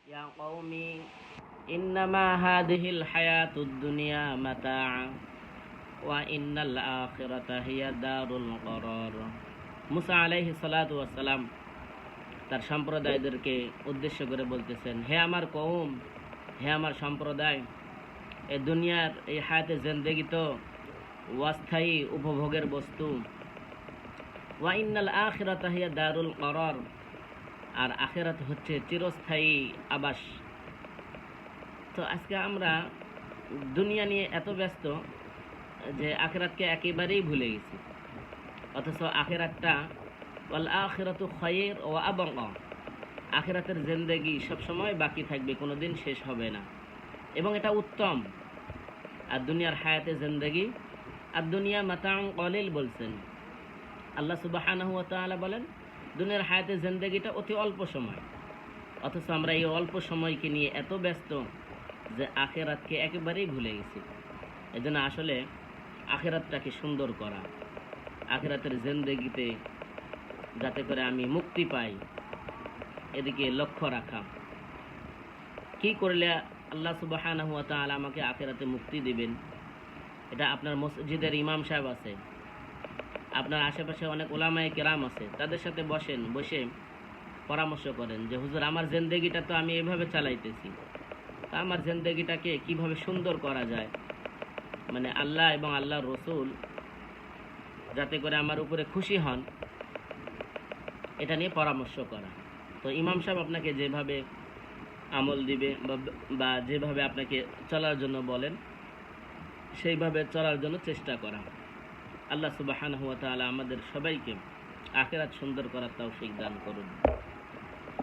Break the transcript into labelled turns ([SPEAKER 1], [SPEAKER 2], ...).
[SPEAKER 1] ইয়া কওমি ইন্নামা হাযিহিল হায়াতুদ দুনিয়া মাতা' ওয়া ইন্নাল আখিরাতা হিয়া দারুল করার। মুসা আলাইহিস সালাতু ওয়াস সালাম তার সম্প্রদায়দেরকে উদ্দেশ্য করে বলতেছেন, হে আমার কওম, হে আমার সম্প্রদায়, এই দুনিয়ার এই হায়াতে জিন্দেগি তো অস্থায়ী উপভোগের বস্তু। ওয়া ইন্নাল আখিরাতা হিয়া দারুল করার, আর আখিরাত হচ্ছে চিরস্থায়ী আবাস। তো আজকে আমরা দুনিয়া নিয়ে এত ব্যস্ত যে আখিরাতকে একেবারেই ভুলে গেছি, অথচ আখিরাতটা ওয়াল আখিরাতু খায়র ওয়া আবকা, আখিরাতের জিন্দেগি সবসময় বাকি থাকবে, কোনোদিন শেষ হবে না, এবং এটা উত্তম। আর দুনিয়ার হায়াতে জিন্দেগি আর দুনিয়া মাতাউন কলিল বলছেন আল্লাহ সুবহানাহু ওয়া তাআলা, বলেন দুনিয়ার হায়াতে জিন্দেগিটা অতি অল্প সময়, অথচ আমরা এই অল্প সময়কে নিয়ে এত ব্যস্ত যে আখিরাতকে একেবারেই ভুলে গেছি। এজন্য আসলে আখিরাতটাকে সুন্দর করা, আখিরাতের জিন্দেগিতে যাতে করে আমি মুক্তি পাই, এদিকে লক্ষ্য রাখা। কি করলে আল্লাহ সুবহানাহু ওয়া তাআলা আমাকে আখিরাতে মুক্তি দিবেন? এটা আপনার মসজিদের ইমাম সাহেব আছে, আপনার আশেপাশে অনেক ওলামায়ে কেরাম আছে, তাদের সাথে বসে পরামর্শ করেন যে হুজুর, আমার জিন্দেগিটা তো আমি এভাবে চালাইতেছি, তা আমার জিন্দেগিটাকে কিভাবে সুন্দর করা যায়, মানে আল্লাহ এবং আল্লাহর রসুল যাতে করে আমার উপরে খুশি হন, এটা নিয়ে পরামর্শ করা। তো ইমাম সাহেব আপনাকে যেভাবে আমল দিবে বা যেভাবে আপনাকে চলার জন্য বলেন, সেইভাবে চলার জন্য চেষ্টা করা। আল্লাহ সুবহানাহু ওয়া তাআলা আমাদের সবাইকে আখিরাত সুন্দর করার তৌফিক দান করুন।